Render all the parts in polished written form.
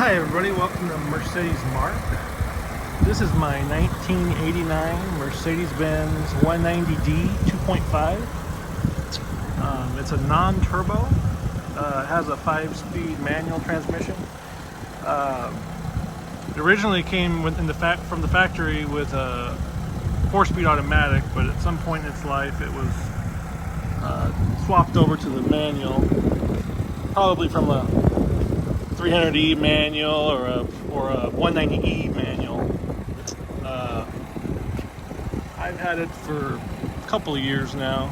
Hi everybody, welcome to Mercedes Mark. This is my 1989 Mercedes-Benz 190D 2.5. It's a non-turbo. It has a 5-speed manual transmission. It originally came from the factory with a 4-speed automatic, but at some point in its life it was swapped over to the manual, probably from a 300E manual or a 190E manual. I've had it for a couple of years now.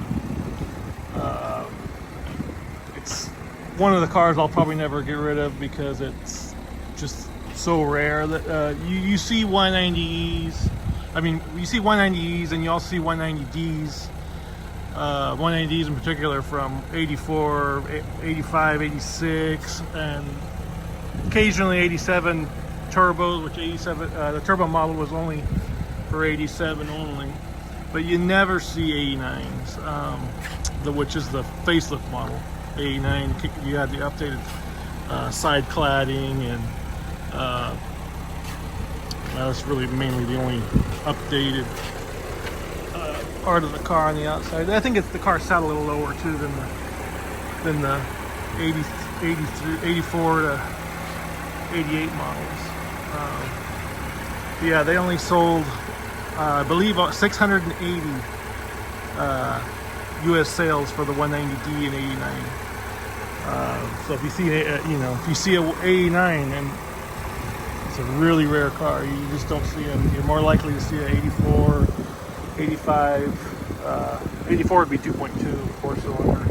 It's one of the cars I'll probably never get rid of because it's just so rare that you see 190Es. I mean, you see 190Es and you also see 190Ds. 190Ds in particular from 84, 85, 86, and occasionally 87 turbos, which 87 the turbo model was only for 87 only, but you never see 89s, which is the facelift model. 89, you had the updated side cladding, and that's really mainly the only updated part of the car on the outside. I think the car sat a little lower too than the 84 to 88 models. Yeah, they only sold, I believe, 680 U.S. sales for the 190D and 89. So if you see, if you see a 89, and it's a really rare car, you just don't see them. You're more likely to see a 84, 85. 84 would be 2.2 4-cylinder.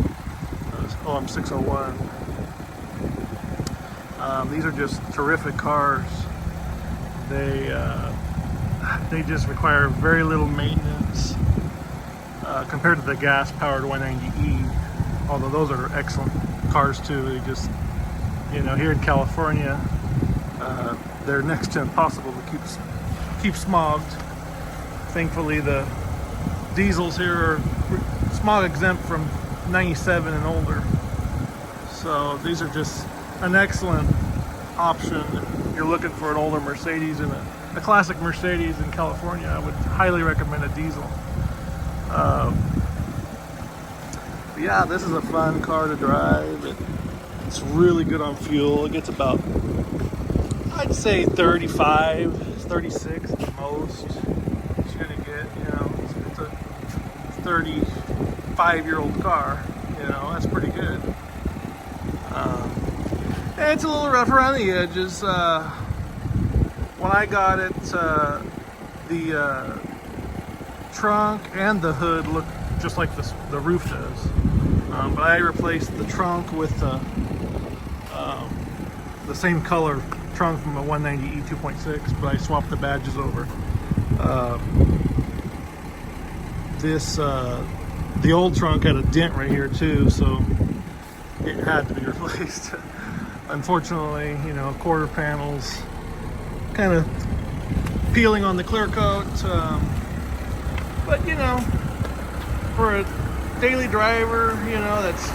OM601. These are just terrific cars. They just require very little maintenance compared to the gas-powered 190E. Although those are excellent cars too. They just, here in California, they're next to impossible to keep smogged. Thankfully, the diesels here are smog exempt from 97 and older. So these are just an excellent option if you're looking for an older Mercedes and a classic Mercedes in California. I would highly recommend a diesel. Yeah, this is a fun car to drive. It's really good on fuel. It gets about, I'd say 35, 36 at the most. It's gonna get, it's a 35-year-old car. That's pretty good. And it's a little rough around the edges. When I got it, the trunk and the hood look just like the roof does. But I replaced the trunk with the same color trunk from a 190E 2.6, but I swapped the badges over. The old trunk had a dent right here too, so it had to be replaced. Unfortunately, quarter panels kind of peeling on the clear coat, but for a daily driver, that's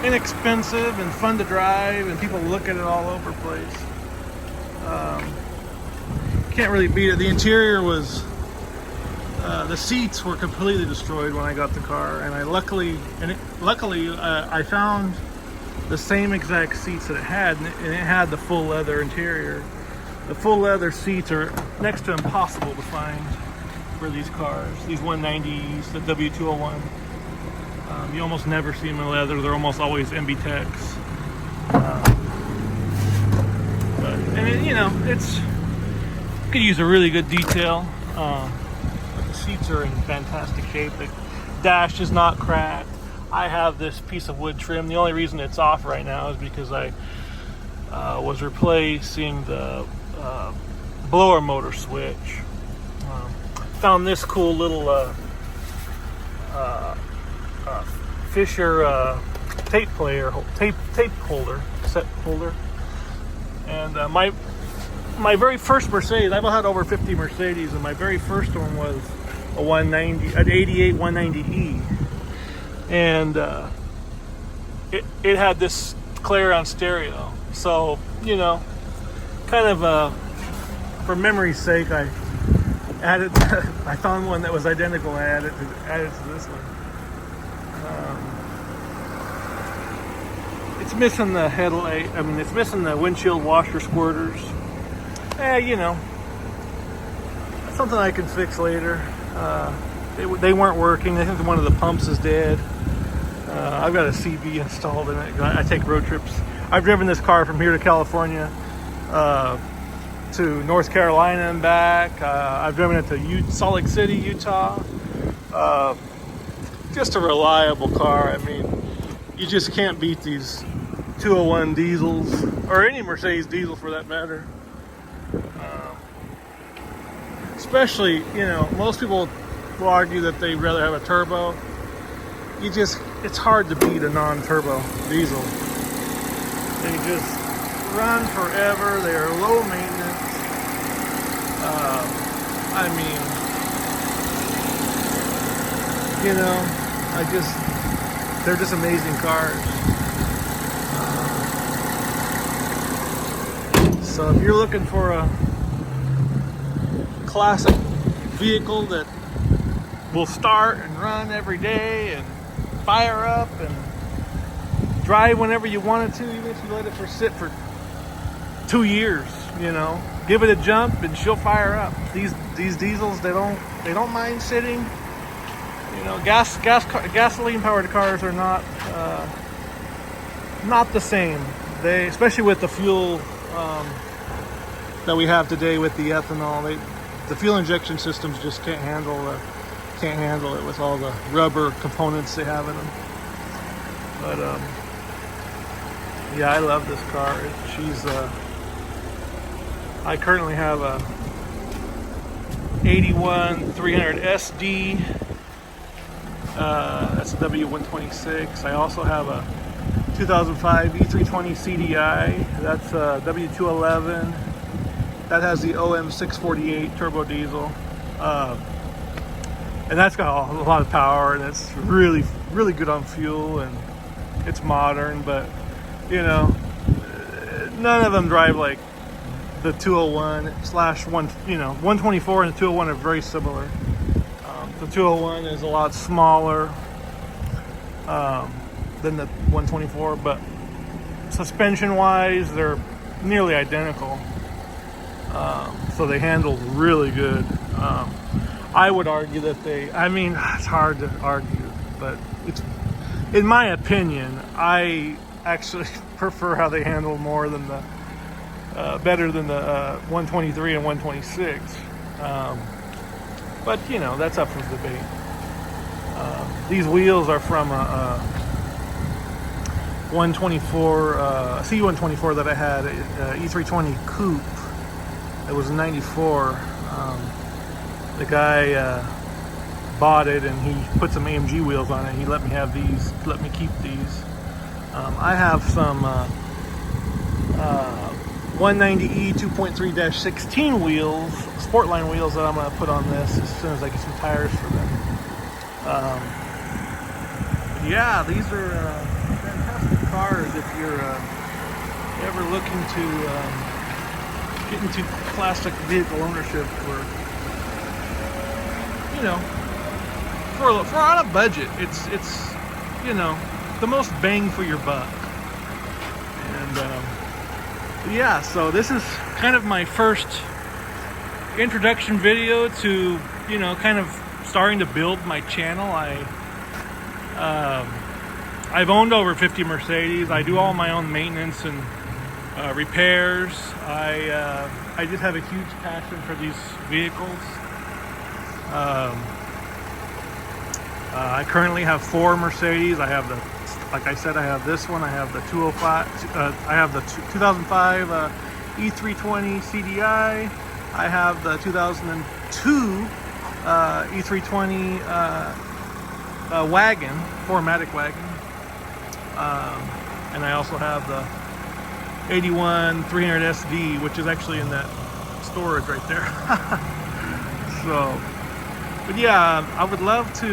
inexpensive and fun to drive, and people look at it all over the place. Can't really beat it. The interior was, the seats were completely destroyed when I got the car, and luckily I found the same exact seats that it had, and it had the full leather interior. The full leather seats are next to impossible to find for these cars. These 190s, the W201. You almost never see them in leather. They're almost always MB-Techs. It's could use a really good detail. But the seats are in fantastic shape. The dash is not cracked. I have this piece of wood trim. The only reason it's off right now is because I was replacing the blower motor switch. Found this cool little Fisher tape holder, set holder. And my very first Mercedes, I've had over 50 Mercedes, and my very first one was an 88 190E. And it had this Clarion stereo. So, kind of for memory's sake, I added. I found one that was identical. I added to this one. It's missing the headlight. I mean, it's missing the windshield washer squirters. You know, something I can fix later. They weren't working. I think one of the pumps is dead. I've got a CB installed in it. I take road trips. I've driven this car from here to California, to North Carolina and back. I've driven it to Salt Lake City, Utah. Just a reliable car. I mean, you just can't beat these 201 diesels, or any Mercedes diesel for that matter. Especially, you know, most people will argue that they'd rather have a turbo. It's hard to beat a non-turbo diesel. They just run forever. They are low maintenance. I mean, you know, they're just amazing cars. So if you're looking for a classic vehicle that will start and run every day and fire up and drive whenever you want it to, even if you let it sit for 2 years, you know, give it a jump and she'll fire up. These diesels, they don't mind sitting. You know, gasoline powered cars are not the same. Especially with the fuel that we have today with the ethanol, the fuel injection systems just can't handle it with all the rubber components they have in them. But yeah, I love this car. I currently have a 81 300SD. That's a W126. I also have a 2005 E320 CDI. That's a W201. That has the OM648 turbo diesel. And that's got a lot of power, and it's really, really good on fuel, and it's modern, but, you know, none of them drive like the 201/1, you know, 124 and the 201 are very similar. The 201 is a lot smaller than the 124, but suspension-wise, they're nearly identical. So they handle really good. I would argue that it's hard to argue, but in my opinion, I actually prefer how they handle more than better than the 123 and 126. But, you know, that's up for debate. These wheels are from a 124, C124 that I had, E320 Coupe. It was a 94. The guy bought it and he put some AMG wheels on it. He let me have these, let me keep these. I have some 190E 2.3-16 wheels, Sportline wheels that I'm going to put on this as soon as I get some tires for them. Yeah, these are fantastic cars if you're ever looking to get into classic vehicle ownership, or, you know, for on a budget. It's you know, the most bang for your buck. And yeah, so this is kind of my first introduction video to, you know, kind of starting to build my channel. I've owned over 50 Mercedes. I do all my own maintenance and repairs. I just have a huge passion for these vehicles. I currently have 4 Mercedes. I have like I said, I have this one. I have the 205. I have the 2005 E320 CDI. I have the 2002 E320 wagon, 4MATIC wagon, and I also have the 81 300SD, which is actually in that storage right there. So, but yeah, I would love to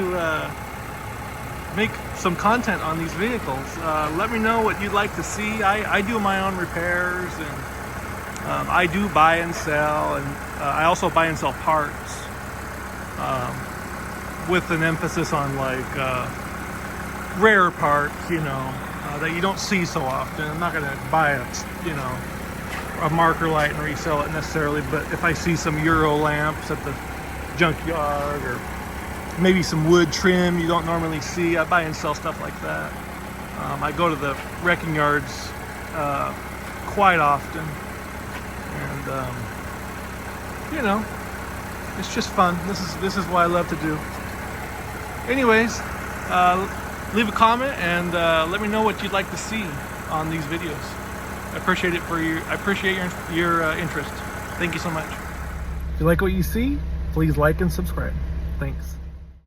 make some content on these vehicles. Let me know what you'd like to see. I do my own repairs, and I do buy and sell, and I also buy and sell parts, with an emphasis on like rare parts, you know, that you don't see so often. I'm not gonna buy a marker light and resell it necessarily, but if I see some Euro lamps at the junkyard, or maybe some wood trim you don't normally see, I buy and sell stuff like that. I go to the wrecking yards quite often, and you know, it's just fun. This is what I love to do. Anyways, leave a comment and let me know what you'd like to see on these videos. I appreciate your interest. Thank you so much. If you like what you see, please like and subscribe. Thanks.